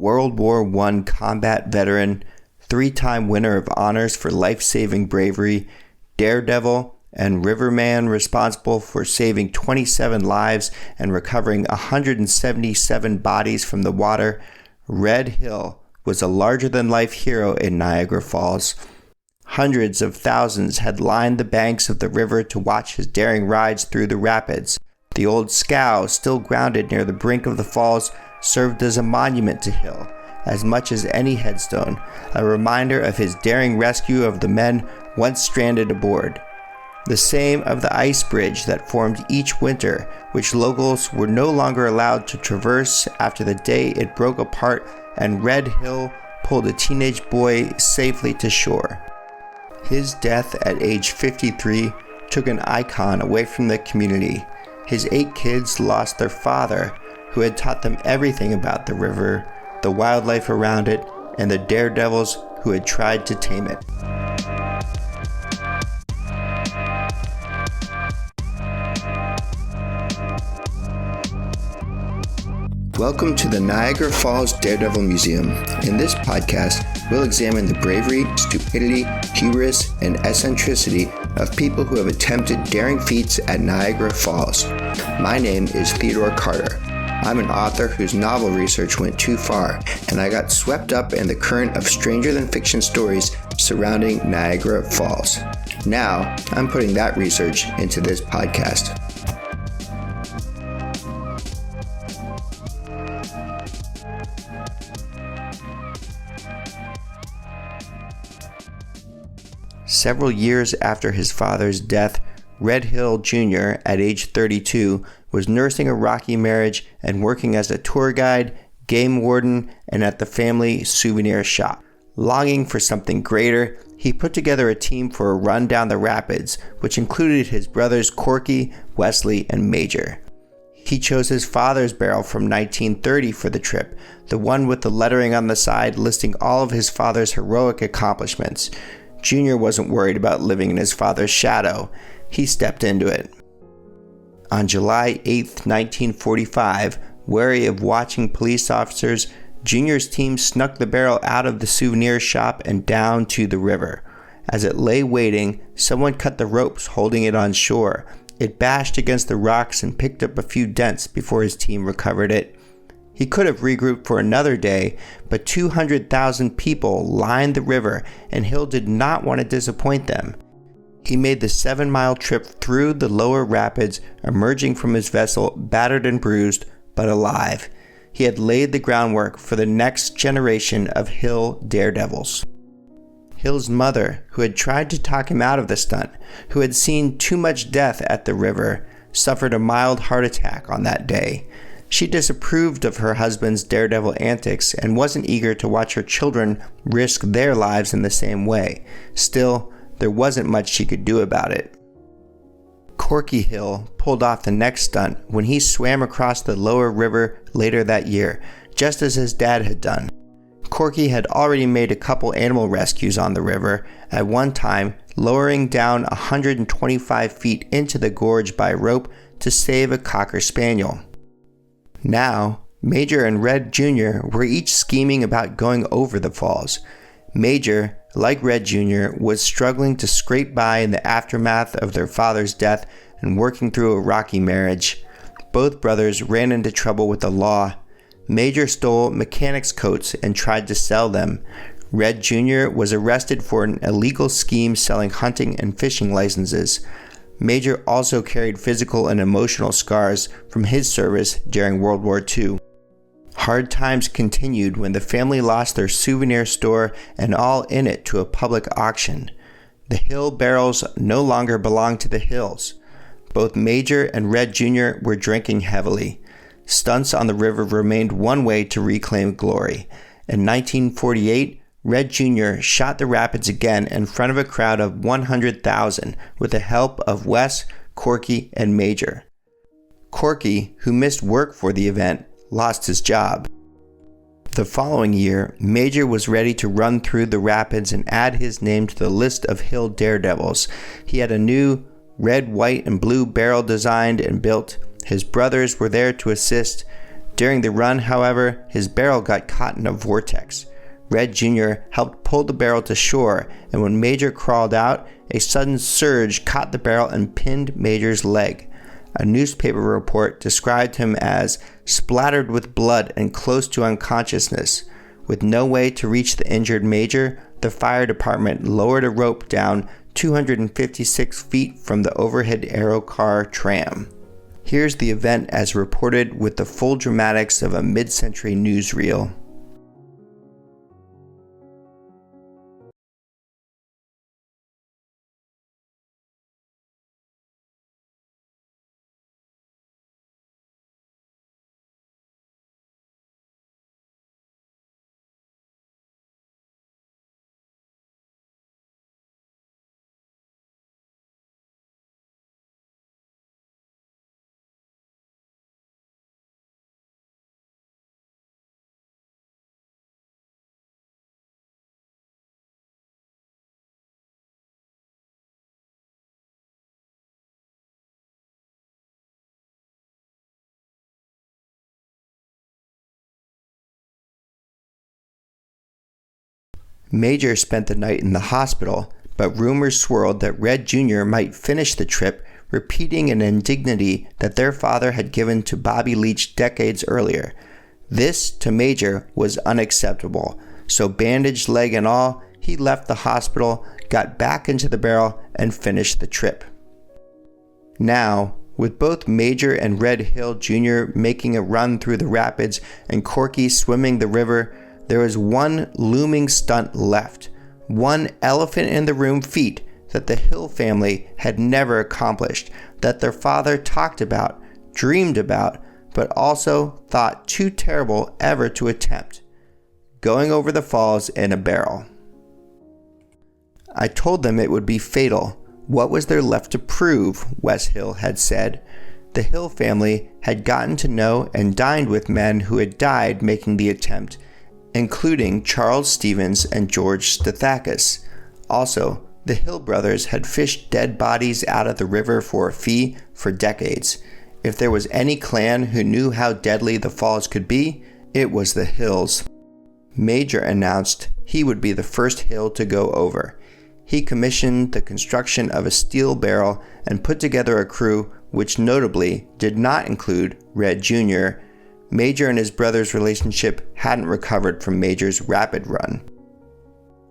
World War I combat veteran, 3-time winner of honors for life-saving bravery, daredevil, and riverman responsible for saving 27 lives and recovering 177 bodies from the water, Red Hill was a larger-than-life hero in Niagara Falls. Hundreds of thousands had lined the banks of the river to watch his daring rides through the rapids. The old scow, still grounded near the brink of the falls, served as a monument to Hill, as much as any headstone, a reminder of his daring rescue of the men once stranded aboard. The same of the ice bridge that formed each winter, which locals were no longer allowed to traverse after the day it broke apart and Red Hill pulled a teenage boy safely to shore. His death at age 53 took an icon away from the community. His 8 kids lost their father, who had taught them everything about the river, the wildlife around it, and the daredevils who had tried to tame it. Welcome to the Niagara Falls Daredevil Museum. In this podcast, we'll examine the bravery, stupidity, hubris, and eccentricity of people who have attempted daring feats at Niagara Falls. My name is Theodore Carter. I'm an author whose novel research went too far, and I got swept up in the current of stranger-than-fiction stories surrounding Niagara Falls. Now, I'm putting that research into this podcast. Several years after his father's death, Red Hill Jr., at age 32, was nursing a rocky marriage and working as a tour guide, game warden, and at the family souvenir shop. Longing for something greater, he put together a team for a run down the rapids, which included his brothers Corky, Wesley, and Major. He chose his father's barrel from 1930 for the trip, the one with the lettering on the side listing all of his father's heroic accomplishments. Junior wasn't worried about living in his father's shadow. He stepped into it. On July 8, 1945, wary of watching police officers, Junior's team snuck the barrel out of the souvenir shop and down to the river. As it lay waiting, someone cut the ropes holding it on shore. It bashed against the rocks and picked up a few dents before his team recovered it. He could have regrouped for another day, but 200,000 people lined the river, and Hill did not want to disappoint them. He made the 7-mile trip through the lower rapids, emerging from his vessel battered and bruised, but alive. He had laid the groundwork for the next generation of Hill daredevils. Hill's mother, who had tried to talk him out of the stunt, who had seen too much death at the river, suffered a mild heart attack on that day. She disapproved of her husband's daredevil antics and wasn't eager to watch her children risk their lives in the same way. Still, there wasn't much she could do about it. Corky Hill pulled off the next stunt when he swam across the lower river later that year, just as his dad had done. Corky had already made a couple animal rescues on the river, at one time lowering down 125 feet into the gorge by rope to save a cocker spaniel. Now, Major and Red Jr. were each scheming about going over the falls. Major, like Red Jr., was struggling to scrape by in the aftermath of their father's death and working through a rocky marriage. Both brothers ran into trouble with the law. Major stole mechanics' coats and tried to sell them. Red Jr. was arrested for an illegal scheme selling hunting and fishing licenses. Major also carried physical and emotional scars from his service during World War II. Hard times continued when the family lost their souvenir store and all in it to a public auction. The Hill barrels no longer belonged to the Hills. Both Major and Red Jr. were drinking heavily. Stunts on the river remained one way to reclaim glory. In 1948, Red Jr. shot the rapids again in front of a crowd of 100,000 with the help of Wes, Corky, and Major. Corky, who missed work for the event, lost his job. The following year, Major was ready to run through the rapids and add his name to the list of Hill daredevils. He had a new red, white, and blue barrel designed and built. His brothers were there to assist. During the run, however, his barrel got caught in a vortex. Red Jr. helped pull the barrel to shore, and when Major crawled out, a sudden surge caught the barrel and pinned Major's leg. A newspaper report described him as splattered with blood and close to unconsciousness. With no way to reach the injured Major, the fire department lowered a rope down 256 feet from the overhead aero car tram. Here's the event as reported with the full dramatics of a mid-century newsreel. Major spent the night in the hospital, but rumors swirled that Red Jr. might finish the trip, repeating an indignity that their father had given to Bobby Leach decades earlier. This, to Major, was unacceptable, so bandaged leg and all, he left the hospital, got back into the barrel, and finished the trip. Now, with both Major and Red Hill Jr. making a run through the rapids and Corky swimming the river, there was one looming stunt left, one elephant-in-the-room feat that the Hill family had never accomplished, that their father talked about, dreamed about, but also thought too terrible ever to attempt: going over the falls in a barrel. I told them it would be fatal. What was there left to prove? Wes Hill had said. The Hill family had gotten to know and dined with men who had died making the attempt, including Charles Stevens and George Stathakis. Also, the Hill brothers had fished dead bodies out of the river for a fee for decades. If there was any clan who knew how deadly the falls could be, it was the Hills. Major announced he would be the first Hill to go over. He commissioned the construction of a steel barrel and put together a crew which notably did not include Red Jr. Major and his brother's relationship hadn't recovered from Major's rapid run.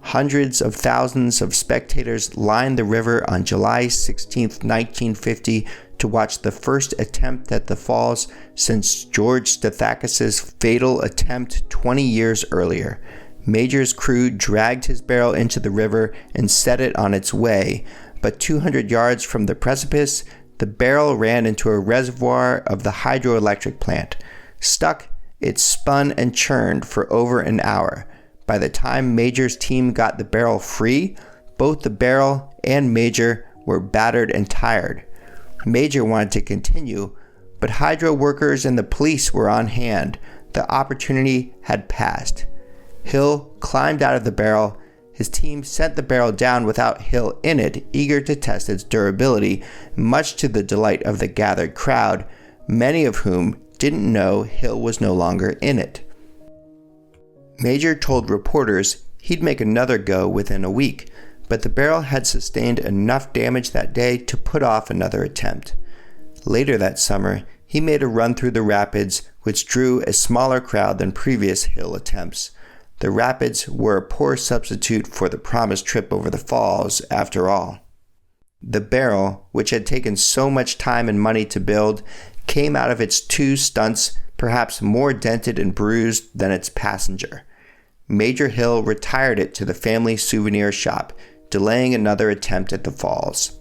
Hundreds of thousands of spectators lined the river on July 16, 1950 to watch the first attempt at the falls since George Stathakis' fatal attempt 20 years earlier. Major's crew dragged his barrel into the river and set it on its way, but 200 yards from the precipice, the barrel ran into a reservoir of the hydroelectric plant. Stuck, it spun and churned for over an hour. By the time Major's team got the barrel free, both the barrel and Major were battered and tired. Major wanted to continue, but hydro workers and the police were on hand. The opportunity had passed. Hill climbed out of the barrel. His team sent the barrel down without Hill in it, eager to test its durability, much to the delight of the gathered crowd, many of whom didn't know Hill was no longer in it. Major told reporters he'd make another go within a week, but the barrel had sustained enough damage that day to put off another attempt. Later that summer, he made a run through the rapids, which drew a smaller crowd than previous Hill attempts. The rapids were a poor substitute for the promised trip over the falls, after all. The barrel, which had taken so much time and money to build, came out of its two stunts perhaps more dented and bruised than its passenger. Major Hill retired it to the family souvenir shop, delaying another attempt at the falls.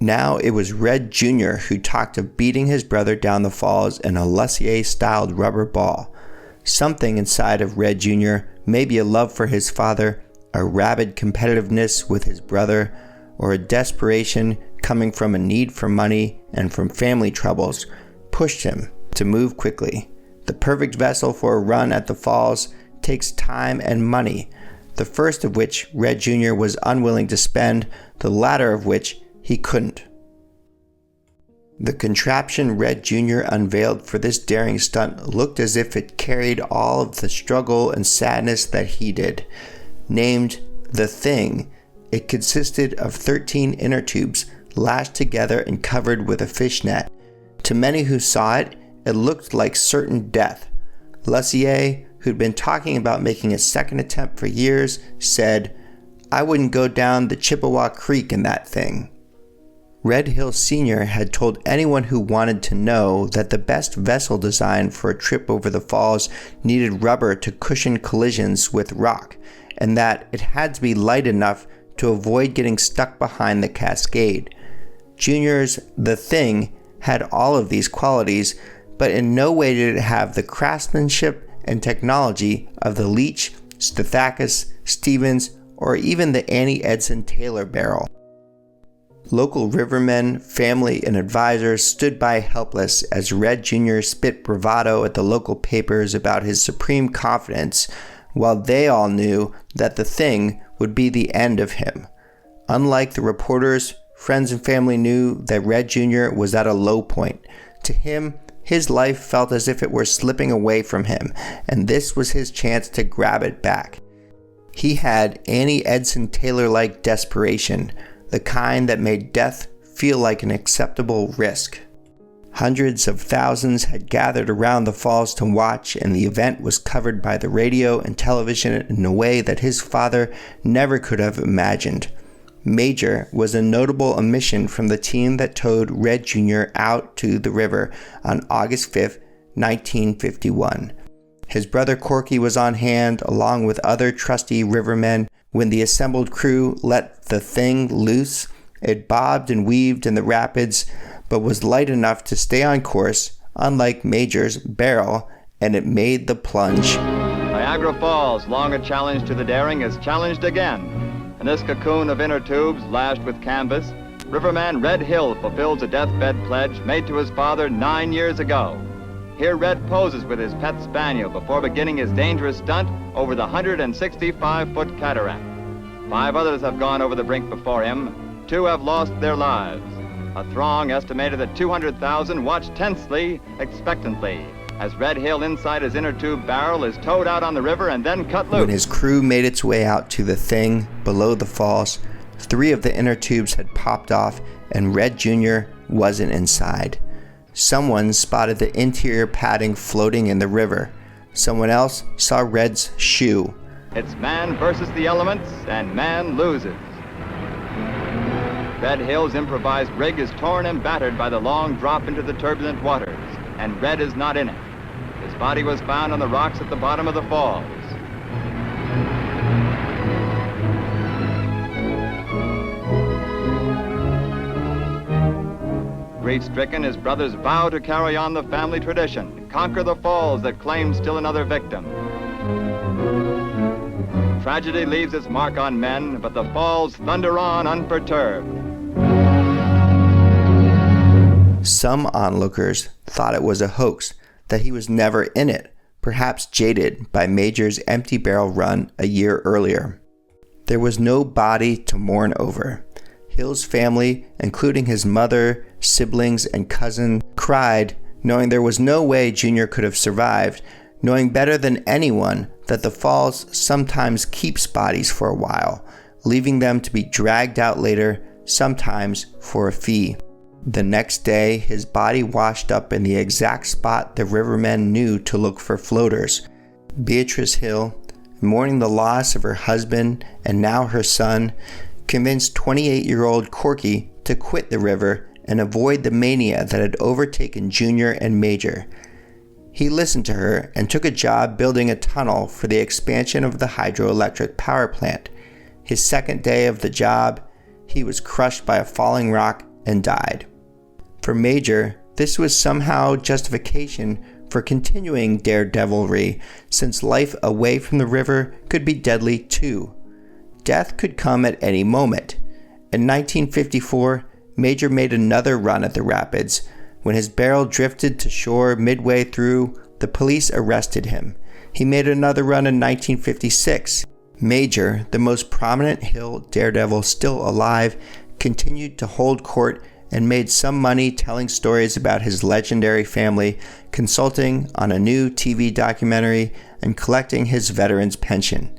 Now it was Red Jr. who talked of beating his brother down the falls in a Lussier-styled rubber ball. Something inside of Red Jr., maybe a love for his father, a rabid competitiveness with his brother, or a desperation coming from a need for money and from family troubles, pushed him to move quickly. The perfect vessel for a run at the falls takes time and money, the first of which Red Jr. was unwilling to spend, the latter of which he couldn't. The contraption Red Jr. unveiled for this daring stunt looked as if it carried all of the struggle and sadness that he did. Named The Thing, it consisted of 13 inner tubes lashed together and covered with a fishnet. To many who saw it, it looked like certain death. Lussier, who'd been talking about making a second attempt for years, said, "I wouldn't go down the Chippewa Creek in that thing." Red Hill Sr. had told anyone who wanted to know that the best vessel design for a trip over the falls needed rubber to cushion collisions with rock, and that it had to be light enough to avoid getting stuck behind the cascade. Junior's The Thing had all of these qualities, but in no way did it have the craftsmanship and technology of the Leach, Stithakis, Stevens, or even the Annie Edson Taylor barrel. Local rivermen, family, and advisors stood by helpless as Red Jr. spit bravado at the local papers about his supreme confidence, while they all knew that The Thing would be the end of him. Unlike the reporters, friends and family knew that Red Jr. was at a low point. To him, his life felt as if it were slipping away from him, and this was his chance to grab it back. He had Annie Edson Taylor-like desperation, the kind that made death feel like an acceptable risk. Hundreds of thousands had gathered around the falls to watch, and the event was covered by the radio and television in a way that his father never could have imagined. Major was a notable omission from the team that towed Red Jr. out to the river on August 5, 1951. His brother Corky was on hand, along with other trusty rivermen. When the assembled crew let The Thing loose, it bobbed and weaved in the rapids, but was light enough to stay on course, unlike Major's barrel, and it made the plunge. Niagara Falls, long a challenge to the daring, is challenged again. In this cocoon of inner tubes lashed with canvas, riverman Red Hill fulfills a deathbed pledge made to his father 9 years ago. Here Red poses with his pet spaniel before beginning his dangerous stunt over the 165-foot cataract. 5 others have gone over the brink before him. 2 have lost their lives. A throng estimated at 200,000 watched tensely, expectantly, as Red Hill inside his inner tube barrel is towed out on the river and then cut loose. When his crew made its way out to The Thing below the falls, 3 of the inner tubes had popped off and Red Jr. wasn't inside. Someone spotted the interior padding floating in the river. Someone else saw Red's shoe. It's man versus the elements, and man loses. Red Hill's improvised rig is torn and battered by the long drop into the turbulent waters, and Red is not in it. His body was found on the rocks at the bottom of the falls. Grief-stricken, his brothers vow to carry on the family tradition, conquer the falls that claim still another victim. Tragedy leaves its mark on men, but the falls thunder on unperturbed. Some onlookers thought it was a hoax, that he was never in it, perhaps jaded by Major's empty barrel run a year earlier. There was no body to mourn over. Hill's family, including his mother, siblings, and cousin, cried, knowing there was no way Junior could have survived, knowing better than anyone that the falls sometimes keeps bodies for a while, leaving them to be dragged out later, sometimes for a fee. The next day, his body washed up in the exact spot the rivermen knew to look for floaters. Beatrice Hill, mourning the loss of her husband and now her son, convinced 28-year-old Corky to quit the river and avoid the mania that had overtaken Junior and Major. He listened to her and took a job building a tunnel for the expansion of the hydroelectric power plant. His second day of the job, he was crushed by a falling rock and died. For Major, this was somehow justification for continuing daredevilry, since life away from the river could be deadly too. Death could come at any moment. In 1954, Major made another run at the rapids. When his barrel drifted to shore midway through, the police arrested him. He made another run in 1956. Major, the most prominent Hill daredevil still alive, continued to hold court and made some money telling stories about his legendary family, consulting on a new TV documentary, and collecting his veteran's pension.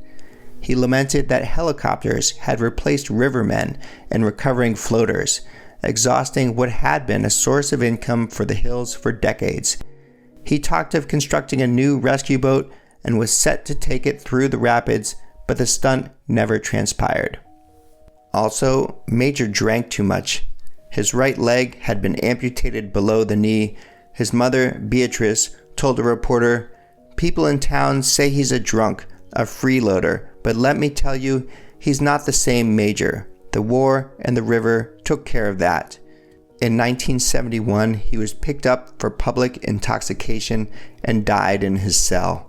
He lamented that helicopters had replaced rivermen and recovering floaters, exhausting what had been a source of income for the Hills for decades. He talked of constructing a new rescue boat and was set to take it through the rapids, but the stunt never transpired. Also, Major drank too much. His right leg had been amputated below the knee. His mother, Beatrice, told a reporter, "People in town say he's a drunk, a freeloader, but let me tell you, he's not the same Major. The war and the river took care of that." In 1971, he was picked up for public intoxication and died in his cell.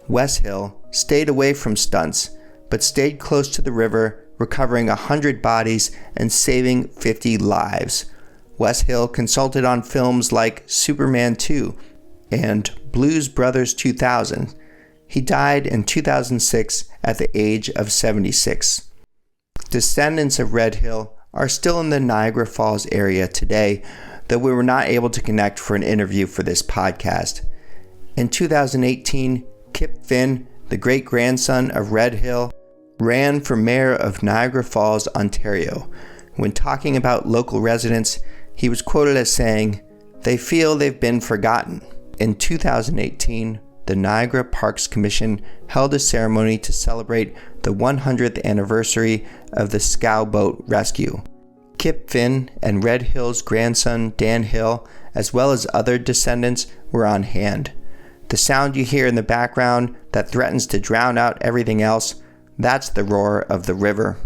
Wes Hill stayed away from stunts, but stayed close to the river, recovering 100 bodies and saving 50 lives. Wes Hill consulted on films like Superman 2 and Blues Brothers 2000. He died in 2006 at the age of 76. Descendants of Red Hill are still in the Niagara Falls area today, though we were not able to connect for an interview for this podcast. In 2018, Kip Finn, the great-grandson of Red Hill, ran for mayor of Niagara Falls, Ontario. When talking about local residents, he was quoted as saying, "They feel they've been forgotten." In 2018, the Niagara Parks Commission held a ceremony to celebrate the 100th anniversary of the Scow Boat rescue. Kip Finn and Red Hill's grandson Dan Hill, as well as other descendants, were on hand. The sound you hear in the background that threatens to drown out everything else, that's the roar of the river.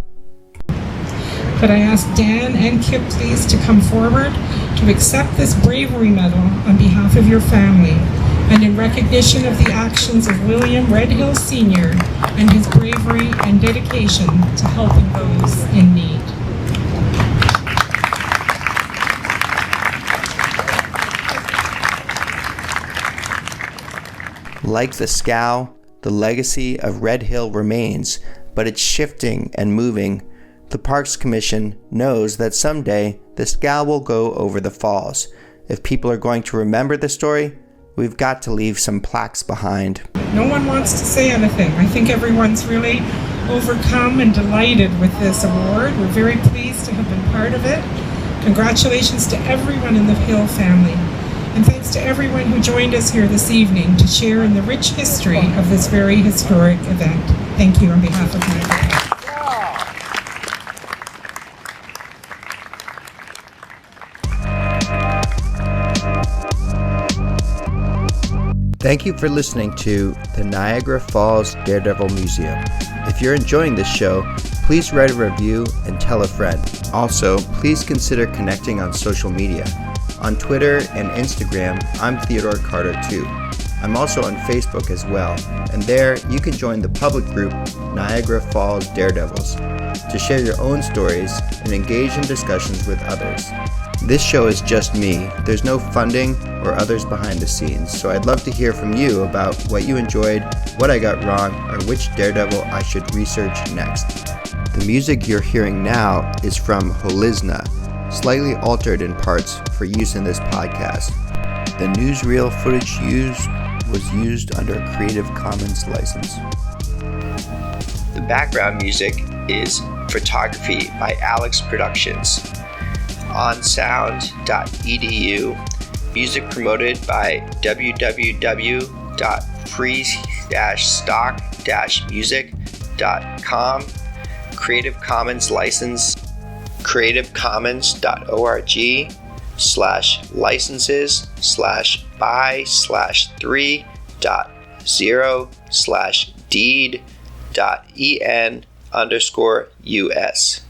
Could I ask Dan and Kip please to come forward to accept this bravery medal on behalf of your family and in recognition of the actions of William Red Hill Sr. and his bravery and dedication to helping those in need. Like the Scow, the legacy of Red Hill remains, but it's shifting and moving. The Parks Commission knows that someday the Scow will go over the falls. If people are going to remember the story, we've got to leave some plaques behind. No one wants to say anything. I think everyone's really overcome and delighted with this award. We're very pleased to have been part of it. Congratulations to everyone in the Hill family. And thanks to everyone who joined us here this evening to share in the rich history of this very historic event. Thank you on behalf of my family. Thank you for listening to the Niagara Falls Daredevil Museum. If you're enjoying this show, please write a review and tell a friend. Also, please consider connecting on social media. On Twitter and Instagram, I'm Theodore Carter 2. I'm also on Facebook as well, and there you can join the public group Niagara Falls Daredevils to share your own stories and engage in discussions with others. This show is just me. There's no funding or others behind the scenes, so I'd love to hear from you about what you enjoyed, what I got wrong, or which Daredevil I should research next. The music you're hearing now is from Holizna, slightly altered in parts for use in this podcast. The newsreel footage was used under a Creative Commons license. The background music is Photography by Alex Productions. Onsound.edu. Music promoted by www.free-stock-music.com. Creative Commons license creativecommons.org/licenses/by/3.0/deed.en_US.